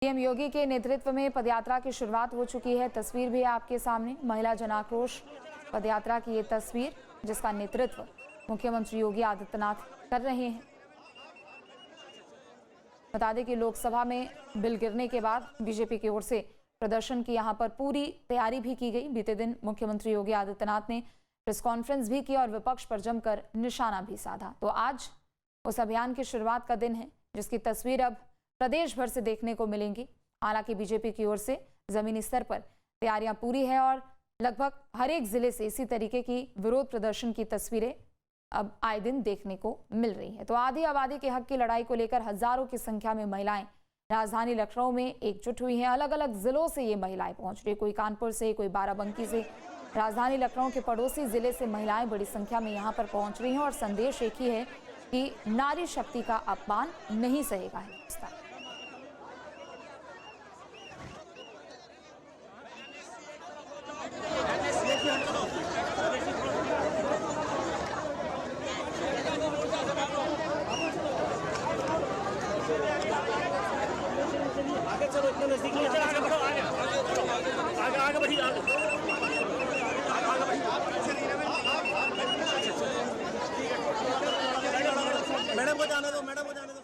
PM योगी के नेतृत्व में पदयात्रा की शुरुआत हो चुकी है। तस्वीर भी है आपके सामने, महिला जन आक्रोश पदयात्रा की ये तस्वीर, जिसका नेतृत्व मुख्यमंत्री योगी आदित्यनाथ कर रहे हैं। बता दें कि लोकसभा में बिल गिरने के बाद बीजेपी की ओर से प्रदर्शन की यहां पर पूरी तैयारी भी की गई। बीते दिन मुख्यमंत्री योगी आदित्यनाथ ने प्रेस कॉन्फ्रेंस भी की और विपक्ष पर जमकर निशाना भी साधा। तो आज उस अभियान की शुरुआत का दिन है, जिसकी तस्वीर अब प्रदेश भर से देखने को मिलेंगी। हालांकि बीजेपी की ओर से जमीनी स्तर पर तैयारियां पूरी है और लगभग हर एक जिले से इसी तरीके की विरोध प्रदर्शन की तस्वीरें अब आए दिन देखने को मिल रही है। तो आधी आबादी के हक की लड़ाई को लेकर हजारों की संख्या में महिलाएं राजधानी लखनऊ में एकजुट हुई हैं। अलग अलग जिलों से ये महिलाएं पहुंच रही, कोई कानपुर से, कोई बाराबंकी से। राजधानी लखनऊ के पड़ोसी जिले से महिलाएं बड़ी संख्या में यहाँ पर पहुंच रही हैं और संदेश एक ही है कि नारी शक्ति का अपमान नहीं सहेगा हिंदुस्तान। आगे चलो, इतना नजदीक नहीं, आगे बढ़ो, आगे आगे बढ़िए, आगे मैडम को जाने दो, मैडम को जाने दो।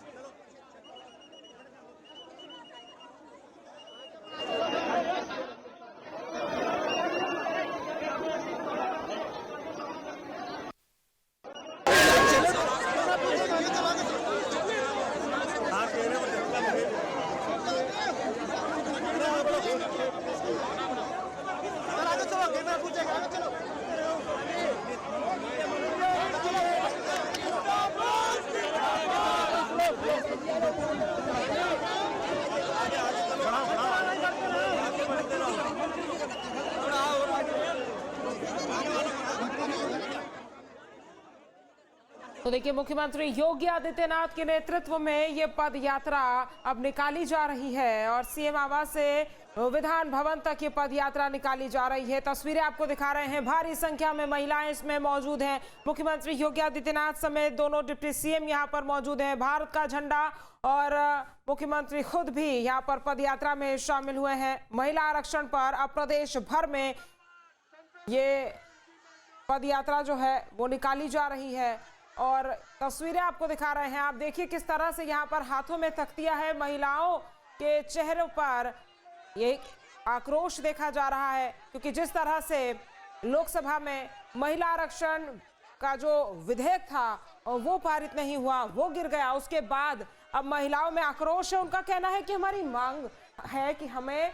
तो देखिए, मुख्यमंत्री योगी आदित्यनाथ के नेतृत्व में ये पद यात्रा अब निकाली जा रही है और सीएम आवास से विधान भवन तक ये पद यात्रा निकाली जा रही है। तस्वीरें आपको दिखा रहे हैं, भारी संख्या में महिलाएं इसमें मौजूद हैं। मुख्यमंत्री योगी आदित्यनाथ समेत दोनों डिप्टी सीएम यहाँ पर मौजूद हैं। भारत का झंडा और मुख्यमंत्री खुद भी यहाँ पर पद यात्रा में शामिल हुए हैं। महिला आरक्षण पर अब प्रदेश भर में ये पद यात्रा जो है वो निकाली जा रही है और तस्वीरें आपको दिखा रहे हैं। आप देखिए किस तरह से यहाँ पर हाथों में तख्तियां है, महिलाओं के चेहरों पर ये आक्रोश देखा जा रहा है, क्योंकि जिस तरह से लोकसभा में महिला आरक्षण का जो विधेयक था वो पारित नहीं हुआ, वो गिर गया। उसके बाद अब महिलाओं में आक्रोश है। उनका कहना है कि हमारी मांग है कि हमें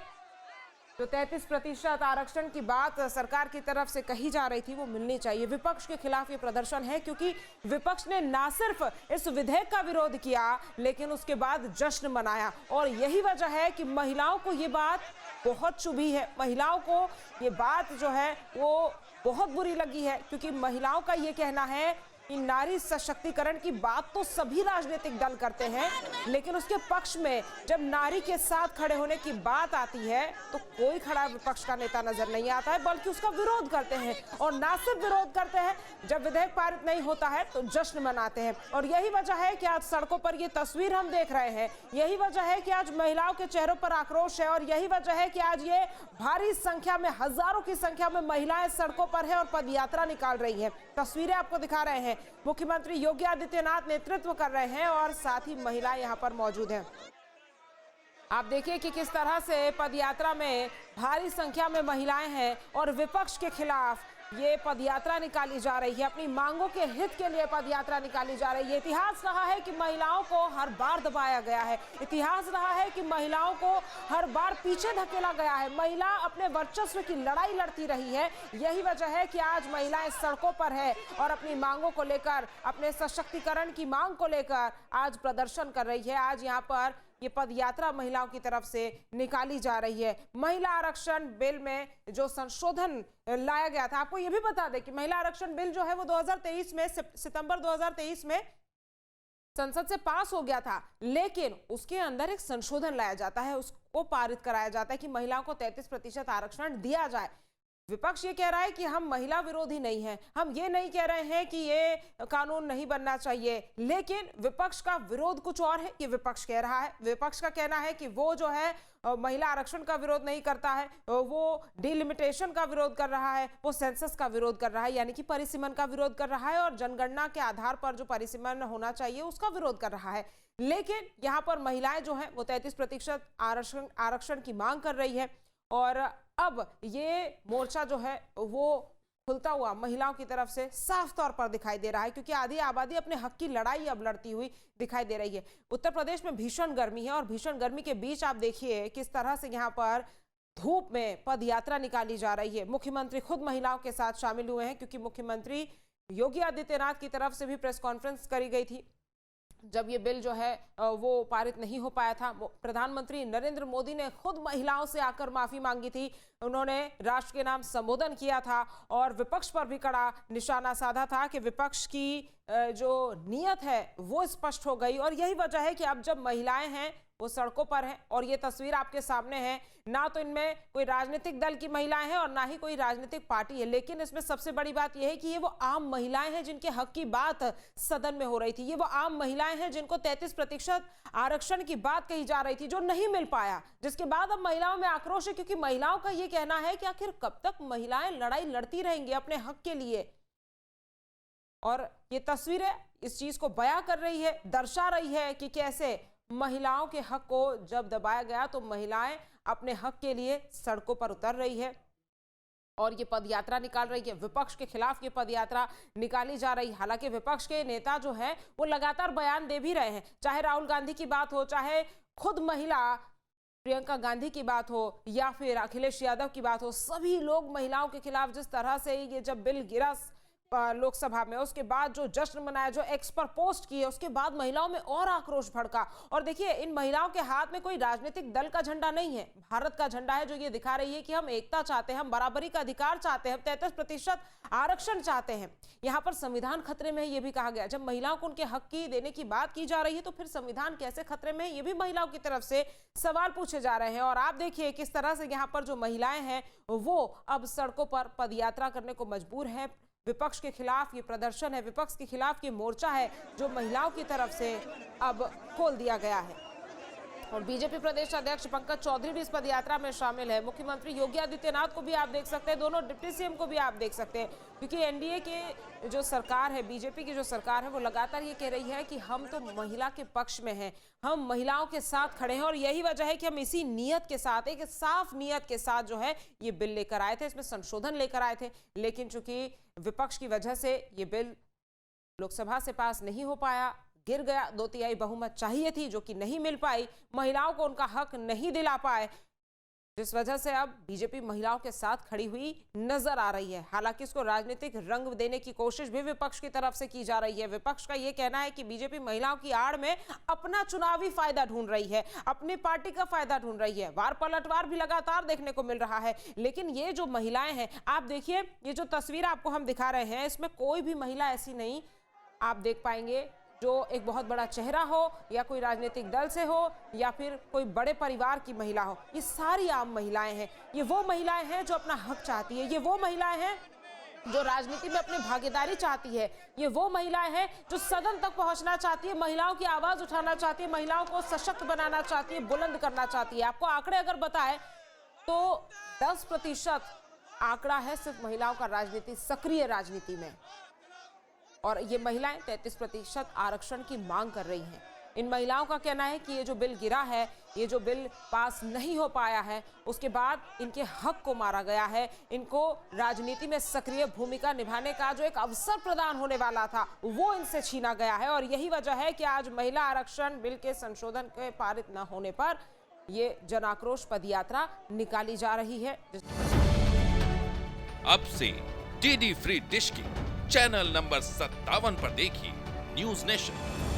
जो 33% आरक्षण की बात सरकार की तरफ से कही जा रही थी वो मिलनी चाहिए। विपक्ष के खिलाफ ये प्रदर्शन है, क्योंकि विपक्ष ने ना सिर्फ इस विधेयक का विरोध किया लेकिन उसके बाद जश्न मनाया और यही वजह है कि महिलाओं को ये बात बहुत चुभी है। महिलाओं को ये बात जो है वो बहुत बुरी लगी है, क्योंकि महिलाओं का ये कहना है कि नारी सशक्तिकरण की बात तो सभी राजनीतिक दल करते हैं, लेकिन उसके पक्ष में जब नारी के साथ खड़े होने की बात आती है तो कोई खड़ा विपक्ष का नेता नजर नहीं आता है, बल्कि उसका विरोध करते हैं। और ना सिर्फ विरोध करते हैं, जब विधेयक पारित नहीं होता है तो जश्न मनाते हैं। और यही वजह है कि आज सड़कों पर ये तस्वीर हम देख रहे हैं। यही वजह है कि आज महिलाओं के चेहरों पर आक्रोश है और यही वजह है कि आज ये भारी संख्या में, हजारों की संख्या में महिलाएं सड़कों पर है और पदयात्रा निकाल रही है। तस्वीरें आपको दिखा रहे हैं, मुख्यमंत्री योगी आदित्यनाथ नेतृत्व कर रहे हैं और साथ ही महिलाएं यहां पर मौजूद हैं। आप देखिए कि किस तरह से पदयात्रा में भारी संख्या में महिलाएं हैं और विपक्ष के खिलाफ ये पदयात्रा निकाली जा रही है। अपनी मांगों के हित के लिए पदयात्रा निकाली जा रही है। इतिहास रहा है कि महिलाओं को हर बार दबाया गया है। इतिहास रहा है कि महिलाओं को हर बार पीछे धकेला गया है। महिला अपने वर्चस्व की लड़ाई लड़ती रही है। यही वजह है कि आज महिलाएं सड़कों पर है और अपनी मांगों को लेकर, अपने सशक्तिकरण की मांग को लेकर आज प्रदर्शन कर रही है। आज यहाँ पर ये पदयात्रा महिलाओं की तरफ से निकाली जा रही है। महिला आरक्षण बिल में जो संशोधन लाया गया था, आपको ये भी बता दें कि महिला आरक्षण बिल जो है वो 2023 में, सितंबर 2023 में संसद से पास हो गया था, लेकिन उसके अंदर एक संशोधन लाया जाता है, उसको पारित कराया जाता है कि महिलाओं को 33% आरक्षण दिया जाए। विपक्ष ये कह रहा है कि हम महिला विरोधी नहीं हैं, हम ये नहीं कह रहे हैं कि ये कानून नहीं बनना चाहिए, लेकिन विपक्ष का विरोध कुछ और है, ये विपक्ष कह रहा है। विपक्ष का कहना है कि वो जो है महिला आरक्षण का विरोध नहीं करता है, वो डिलिमिटेशन का विरोध कर रहा है, वो सेंसस का विरोध कर रहा है, यानी कि परिसीमन का विरोध कर रहा है, और जनगणना के आधार पर जो परिसीमन होना चाहिए उसका विरोध कर रहा है। लेकिन यहाँ पर महिलाएं जो है वो 33% आरक्षण की मांग कर रही है, और अब ये मोर्चा जो है वो खुलता हुआ महिलाओं की तरफ से साफ तौर पर दिखाई दे रहा है, क्योंकि आधी आबादी अपने हक की लड़ाई अब लड़ती हुई दिखाई दे रही है। उत्तर प्रदेश में भीषण गर्मी है, और भीषण गर्मी के बीच आप देखिए किस तरह से यहाँ पर धूप में पद यात्रा निकाली जा रही है। मुख्यमंत्री खुद महिलाओं के साथ शामिल हुए हैं, क्योंकि मुख्यमंत्री योगी आदित्यनाथ की तरफ से भी प्रेस कॉन्फ्रेंस करी गई थी जब ये बिल जो है वो पारित नहीं हो पाया था। प्रधानमंत्री नरेंद्र मोदी ने खुद महिलाओं से आकर माफी मांगी थी, उन्होंने राष्ट्र के नाम संबोधन किया था और विपक्ष पर भी कड़ा निशाना साधा था कि विपक्ष की जो नीयत है वो स्पष्ट हो गई। और यही वजह है कि अब जब महिलाएं हैं वो सड़कों पर हैं, और ये तस्वीर आपके सामने है, ना तो इनमें कोई राजनीतिक दल की महिलाएं हैं और ना ही कोई राजनीतिक पार्टी है, लेकिन इसमें सबसे बड़ी बात यह है कि ये वो आम महिलाएं हैं जिनके हक की बात सदन में हो रही थी। ये वो आम महिलाएं हैं जिनको 33% आरक्षण की बात कही जा रही थी, जो नहीं मिल पाया, जिसके बाद अब महिलाओं में आक्रोश है, क्योंकि महिलाओं का ये कहना है कि आखिर कब तक महिलाएं लड़ाई लड़ती रहेंगी अपने हक के लिए। और ये तस्वीरें इस चीज को बयां कर रही है, दर्शा रही है कि कैसे महिलाओं के हक को जब दबाया गया तो महिलाएं अपने हक के लिए सड़कों पर उतर रही है और ये पदयात्रा निकाल रही है। विपक्ष के खिलाफ ये पदयात्रा निकाली जा रही है। हालांकि विपक्ष के नेता जो हैं वो लगातार बयान दे भी रहे हैं, चाहे राहुल गांधी की बात हो, चाहे खुद महिला प्रियंका गांधी की बात हो, या फिर अखिलेश यादव की बात हो, सभी लोग महिलाओं के खिलाफ जिस तरह से ये जब बिल गिरा लोकसभा में, उसके बाद जो जश्न मनाया, जो एक्स पर पोस्ट किए, उसके बाद महिलाओं में और आक्रोश भड़का। और देखिए इन महिलाओं के हाथ में कोई राजनीतिक दल का झंडा नहीं है, भारत का झंडा है, जो ये दिखा रही है कि हम एकता चाहते हैं, हम बराबरी का अधिकार चाहते हैं, हम 33% आरक्षण चाहते हैं। यहाँ पर संविधान खतरे में है, ये भी कहा गया। जब महिलाओं को उनके हक की देने की बात की जा रही है तो फिर संविधान कैसे खतरे में है, ये भी महिलाओं की तरफ से सवाल पूछे जा रहे हैं। और आप देखिए किस तरह से यहाँ पर जो महिलाएं हैं वो अब सड़कों पर पदयात्रा करने को मजबूर है। विपक्ष के खिलाफ ये प्रदर्शन है, विपक्ष के खिलाफ ये मोर्चा है जो महिलाओं की तरफ से अब खोल दिया गया है। और बीजेपी प्रदेश अध्यक्ष पंकज चौधरी भी इस पदयात्रा में शामिल है। मुख्यमंत्री योगी आदित्यनाथ को भी आप देख सकते हैं, दोनों डिप्टी सीएम को भी आप देख सकते हैं, क्योंकि एनडीए के जो सरकार है, बीजेपी की जो सरकार है, वो लगातार ये कह रही है कि हम तो महिला के पक्ष में हैं, हम महिलाओं के साथ खड़े हैं। और यही वजह है कि हम इसी नियत के साथ, एक साफ नियत के साथ जो है ये बिल लेकर आए थे, इसमें संशोधन लेकर आए थे। लेकिन चूंकि विपक्ष की वजह से ये बिल लोकसभा से पास नहीं हो पाया, गिर गया, 2/3 बहुमत चाहिए थी जो कि नहीं मिल पाई, महिलाओं को उनका हक नहीं दिला पाए, जिस वजह से अब बीजेपी महिलाओं के साथ खड़ी हुई नजर आ रही है। हालांकि इसको राजनीतिक रंग देने की कोशिश भी विपक्ष की तरफ से की जा रही है। विपक्ष का यह कहना है कि बीजेपी महिलाओं की आड़ में अपना चुनावी फायदा ढूंढ रही है, अपनी पार्टी का फायदा ढूंढ रही है। वार पलटवार भी लगातार देखने को मिल रहा है। लेकिन ये जो महिलाएं हैं, आप देखिए ये जो तस्वीर आपको हम दिखा रहे हैं, इसमें कोई भी महिला ऐसी नहीं आप देख पाएंगे जो एक बहुत बड़ा चेहरा हो, या कोई राजनीतिक दल से हो, या फिर कोई बड़े परिवार की महिला हो। ये सारी आम महिलाएं हैं। ये वो महिलाएं हैं जो अपना हक चाहती है, ये वो महिलाएं हैं जो राजनीति में अपनी भागीदारी चाहती है, ये वो महिलाएं हैं जो सदन तक पहुंचना चाहती है, महिलाओं की आवाज उठाना चाहती है, महिलाओं को सशक्त बनाना चाहती है, बुलंद करना चाहती है। आपको आंकड़े अगर बताएं तो 10% आंकड़ा है सिर्फ महिलाओं का राजनीति, सक्रिय राजनीति में। और ये महिलाएं 33% आरक्षण की मांग कर रही हैं। इन महिलाओं का कहना है कि ये जो बिल गिरा है, ये जो बिल पास नहीं हो पाया है, उसके बाद इनके हक को मारा गया है, इनको राजनीति में सक्रिय भूमिका निभाने का जो एक अवसर प्रदान होने वाला था वो इनसे छीना गया है। और यही वजह है कि आज महिला आरक्षण बिल के संशोधन के पारित न होने पर ये जन आक्रोश पदयात्रा निकाली जा रही है। अब से डीडी फ्री डिश की चैनल नंबर 57 पर देखिए न्यूज नेशन।